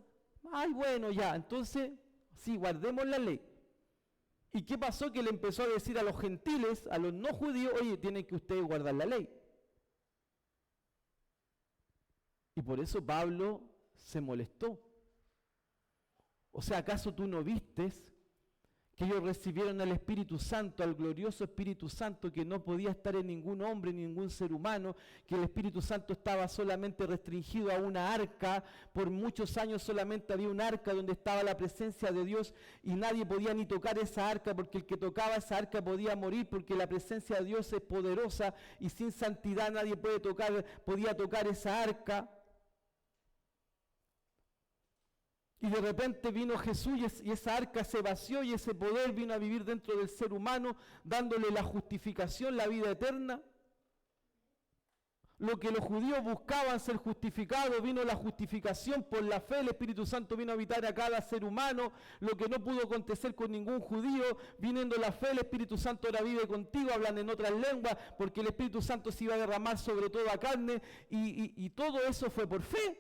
ay, bueno, ya, entonces, sí, guardemos la ley. ¿Y qué pasó? Que le empezó a decir a los gentiles, a los no judíos, oye, tienen que ustedes guardar la ley. Y por eso Pablo se molestó. O sea, ¿acaso tú no vistes que ellos recibieron al Espíritu Santo, al glorioso Espíritu Santo, que no podía estar en ningún hombre, ningún ser humano, que el Espíritu Santo estaba solamente restringido a una arca? Por muchos años solamente había un arca donde estaba la presencia de Dios y nadie podía ni tocar esa arca, porque el que tocaba esa arca podía morir, porque la presencia de Dios es poderosa y sin santidad nadie podía tocar esa arca. Y de repente vino Jesús y esa arca se vació y ese poder vino a vivir dentro del ser humano, dándole la justificación, la vida eterna. Lo que los judíos buscaban, ser justificados, vino la justificación por la fe. El Espíritu Santo vino a habitar a cada ser humano. Lo que no pudo acontecer con ningún judío, viniendo la fe, el Espíritu Santo ahora vive contigo, hablan en otras lenguas, porque el Espíritu Santo se iba a derramar sobre toda carne y todo eso fue por fe.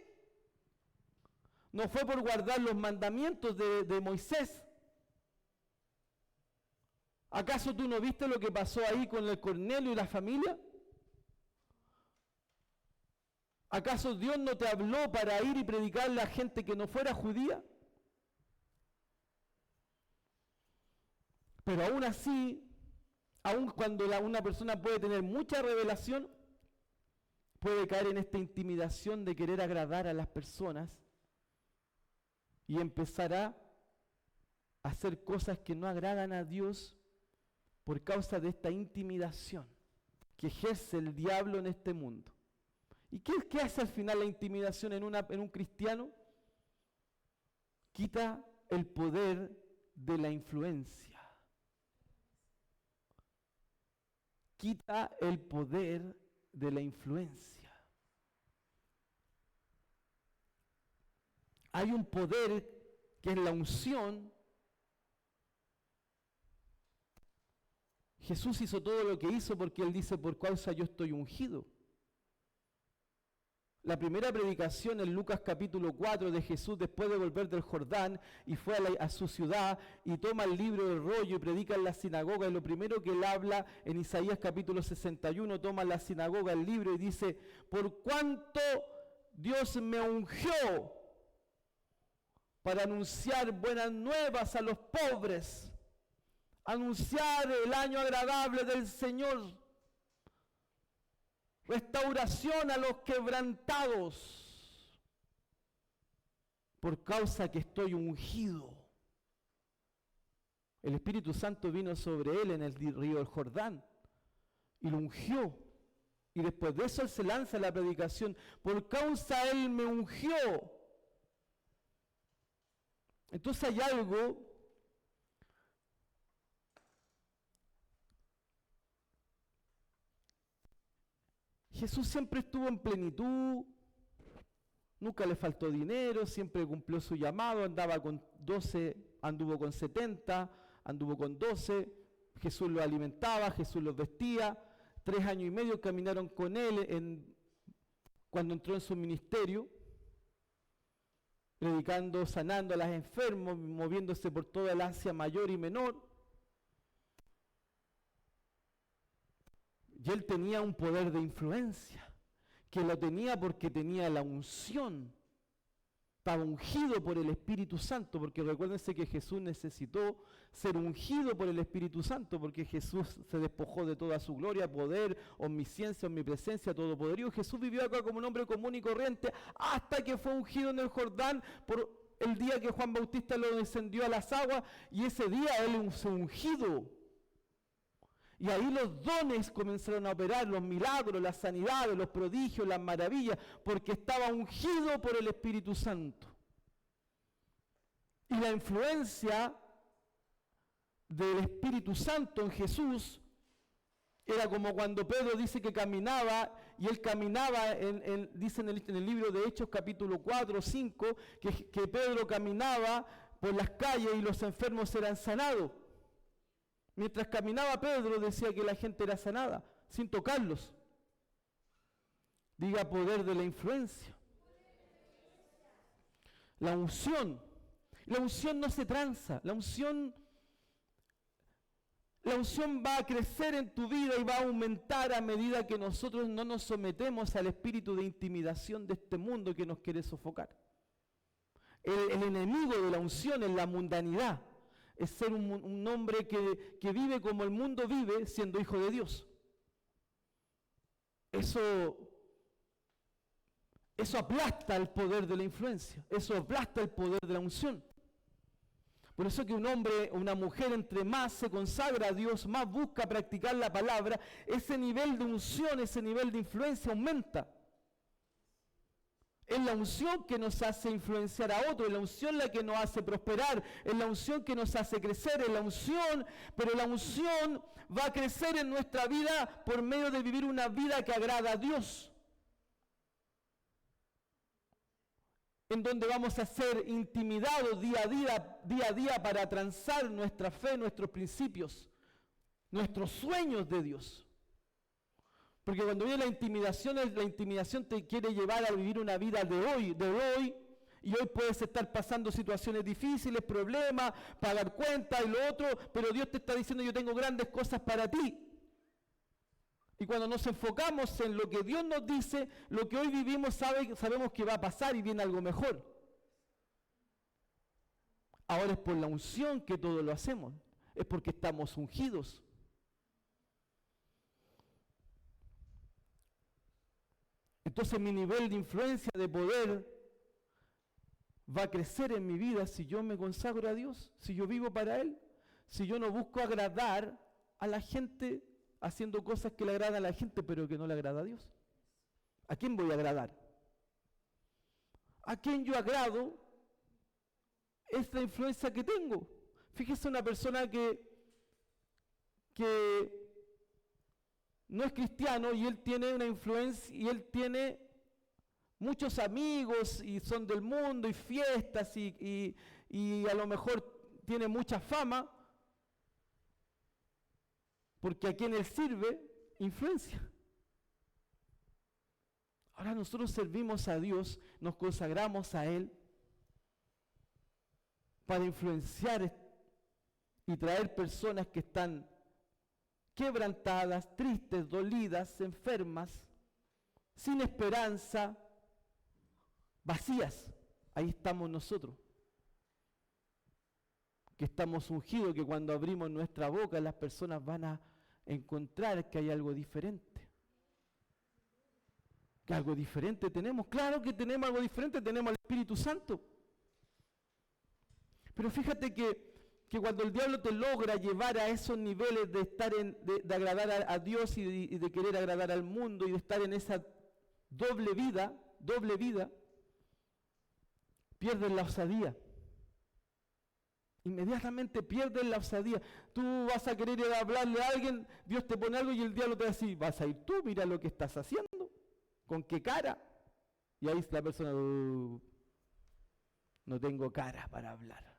No fue por guardar los mandamientos de Moisés. ¿Acaso tú no viste lo que pasó ahí con el Cornelio y la familia? ¿Acaso Dios no te habló para ir y predicarle a gente que no fuera judía? Pero aún así, aun cuando una persona puede tener mucha revelación, puede caer en esta intimidación de querer agradar a las personas y empezará a hacer cosas que no agradan a Dios por causa de esta intimidación que ejerce el diablo en este mundo. ¿Y qué hace al final la intimidación en un cristiano? Quita el poder de la influencia. Quita el poder de la influencia. Hay un poder que es la unción. Jesús hizo todo lo que hizo porque Él dice, por causa yo estoy ungido. La primera predicación en Lucas capítulo 4 de Jesús después de volver del Jordán y fue a su ciudad y toma el libro del rollo y predica en la sinagoga, y lo primero que él habla en Isaías capítulo 61, toma la sinagoga el libro y dice: por cuanto Dios me ungió para anunciar buenas nuevas a los pobres, anunciar el año agradable del Señor, restauración a los quebrantados, por causa que estoy ungido. El Espíritu Santo vino sobre él en el río del Jordán y lo ungió. Y después de eso él se lanza a la predicación: por causa él me ungió. Entonces hay algo Jesús siempre estuvo en plenitud, nunca le faltó dinero, siempre cumplió su llamado, andaba con 12, anduvo con 70, anduvo con 12, Jesús los alimentaba, Jesús los vestía, 3 años y medio caminaron con él cuando entró en su ministerio, predicando, sanando a los enfermos, moviéndose por toda el Asia mayor y menor. Y él tenía un poder de influencia, que lo tenía porque tenía la unción. Estaba ungido por el Espíritu Santo, porque recuérdense que Jesús necesitó ser ungido por el Espíritu Santo, porque Jesús se despojó de toda su gloria, poder, omnisciencia, omnipresencia, todo poderío. Jesús vivió acá como un hombre común y corriente hasta que fue ungido en el Jordán por el día que Juan Bautista lo descendió a las aguas, y ese día él fue ungido. Y ahí los dones comenzaron a operar, los milagros, las sanidades, los prodigios, las maravillas, porque estaba ungido por el Espíritu Santo. Y la influencia del Espíritu Santo en Jesús era como cuando Pedro dice que caminaba, y él caminaba, dice en el libro de Hechos capítulo 4 o 5, que Pedro caminaba por las calles y los enfermos eran sanados. Mientras caminaba Pedro decía que la gente era sanada, sin tocarlos. Diga: poder de la influencia. La unción. La unción no se tranza. La unción va a crecer en tu vida y va a aumentar a medida que nosotros no nos sometemos al espíritu de intimidación de este mundo que nos quiere sofocar. El enemigo de la unción es la mundanidad. Es ser un hombre que vive como el mundo vive, siendo hijo de Dios. Eso aplasta el poder de la influencia, eso aplasta el poder de la unción. Por eso que un hombre o una mujer, entre más se consagra a Dios, más busca practicar la palabra, ese nivel de unción, ese nivel de influencia aumenta. Es la unción que nos hace influenciar a otros, es la unción la que nos hace prosperar, es la unción que nos hace crecer, es la unción, pero la unción va a crecer en nuestra vida por medio de vivir una vida que agrada a Dios. En donde vamos a ser intimidados día a día para transar nuestra fe, nuestros principios, nuestros sueños de Dios. Porque cuando viene la intimidación te quiere llevar a vivir una vida de hoy, y hoy puedes estar pasando situaciones difíciles, problemas, pagar cuentas y lo otro, pero Dios te está diciendo: yo tengo grandes cosas para ti. Y cuando nos enfocamos en lo que Dios nos dice, lo que hoy vivimos sabemos que va a pasar y viene algo mejor. Ahora es por la unción que todo lo hacemos, es porque estamos ungidos. Entonces mi nivel de influencia, de poder, va a crecer en mi vida si yo me consagro a Dios, si yo vivo para Él, si yo no busco agradar a la gente haciendo cosas que le agradan a la gente, pero que no le agrada a Dios. ¿A quién voy a agradar? ¿A quién yo agrado? Es la influencia que tengo. Fíjese, una persona que no es cristiano y él tiene una influencia y él tiene muchos amigos y son del mundo y fiestas y a lo mejor tiene mucha fama, porque a quien él sirve, influencia. Ahora nosotros servimos a Dios, nos consagramos a Él para influenciar y traer personas que están quebrantadas, tristes, dolidas, enfermas, sin esperanza, vacías. Ahí estamos nosotros, que estamos ungidos, que cuando abrimos nuestra boca las personas van a encontrar que hay algo diferente. Que algo diferente tenemos. Claro que tenemos algo diferente, tenemos al Espíritu Santo. Pero fíjate que cuando el diablo te logra llevar a esos niveles de estar de agradar a Dios y de querer agradar al mundo y de estar en esa doble vida, pierdes la osadía. Inmediatamente pierdes la osadía. Tú vas a querer ir a hablarle a alguien, Dios te pone algo y el diablo te dice, vas a ir tú, mira lo que estás haciendo, con qué cara. Y ahí la persona, no tengo cara para hablar.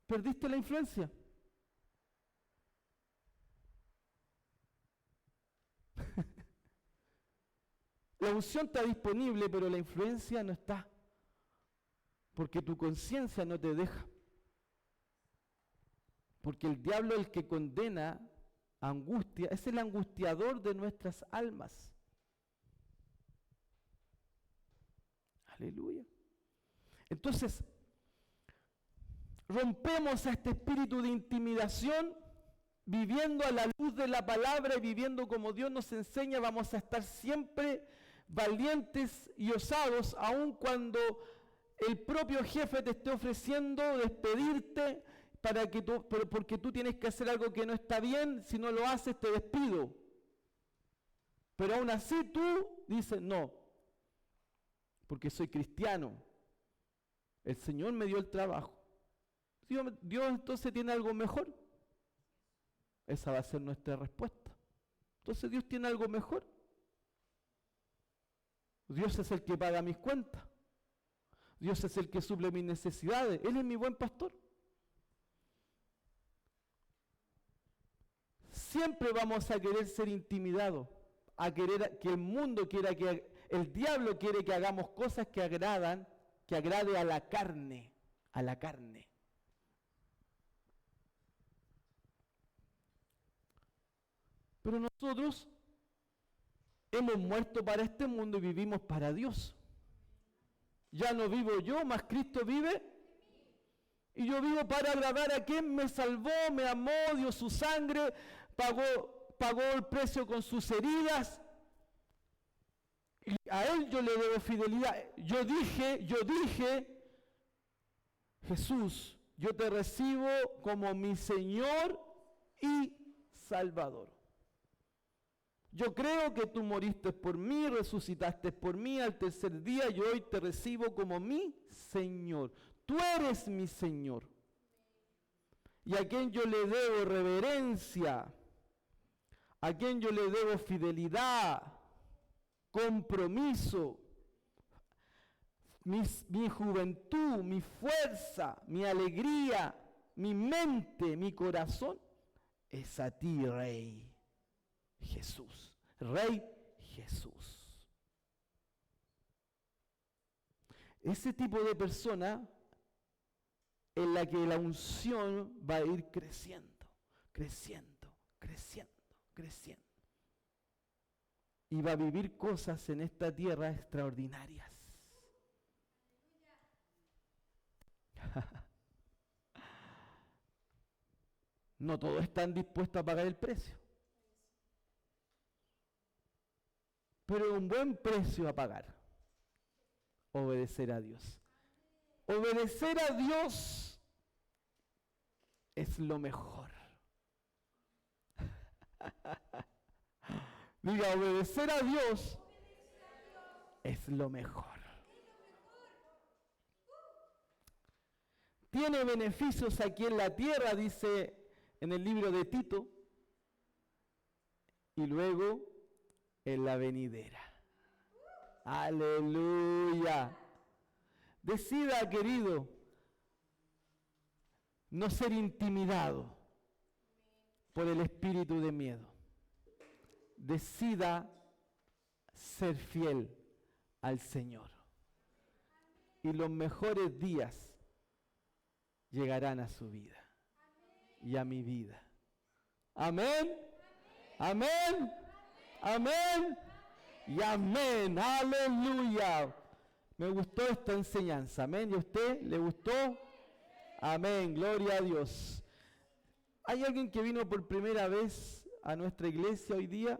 Perdiste la influencia. La unción está disponible, pero la influencia no está. Porque tu conciencia no te deja. Porque el diablo es el que condena, angustia, es el angustiador de nuestras almas. Aleluya. Entonces, rompemos a este espíritu de intimidación, viviendo a la luz de la palabra y viviendo como Dios nos enseña. Vamos a estar siempre valientes y osados, aun cuando el propio jefe te esté ofreciendo despedirte porque tú tienes que hacer algo que no está bien. Si no lo haces, te despido. Pero aún así tú dices, no, porque soy cristiano. El Señor me dio el trabajo. Dios entonces tiene algo mejor. Esa va a ser nuestra respuesta. Entonces Dios tiene algo mejor. Dios es el que paga mis cuentas. Dios es el que suple mis necesidades. Él es mi buen pastor. Siempre vamos a querer ser intimidados, a querer que el mundo quiera, que el diablo quiere que hagamos cosas que agrade a la carne, Pero nosotros hemos muerto para este mundo y vivimos para Dios. Ya no vivo yo, más Cristo vive. Y yo vivo para agradar a quien me salvó, me amó, dio su sangre, pagó el precio con sus heridas. Y a Él yo le debo fidelidad. Yo dije, Jesús, yo te recibo como mi Señor y Salvador. Yo creo que tú moriste por mí, resucitaste por mí al tercer día y hoy te recibo como mi Señor. Tú eres mi Señor. Y a quien yo le debo reverencia, a quien yo le debo fidelidad, compromiso, mi juventud, mi fuerza, mi alegría, mi mente, mi corazón, es a ti, Rey Jesús. Rey Jesús. Ese tipo de persona en la que la unción va a ir creciendo, creciendo, creciendo, creciendo. Y va a vivir cosas en esta tierra extraordinarias. No todos están dispuestos a pagar el precio. Pero un buen precio a pagar. Obedecer a Dios. Obedecer a Dios es lo mejor. Diga, obedecer a Dios es lo mejor. Tiene beneficios aquí en la tierra, dice en el libro de Tito, y luego en la venidera. Aleluya. Decida, querido, no ser intimidado por el espíritu de miedo. Decida ser fiel al Señor. Y los mejores días llegarán a su vida y a mi vida. Amén, amén, amén y amén. Aleluya. Me gustó esta enseñanza. Amén. ¿Y a usted le gustó? Amén. Gloria a Dios. ¿Hay alguien que vino por primera vez a nuestra iglesia hoy día?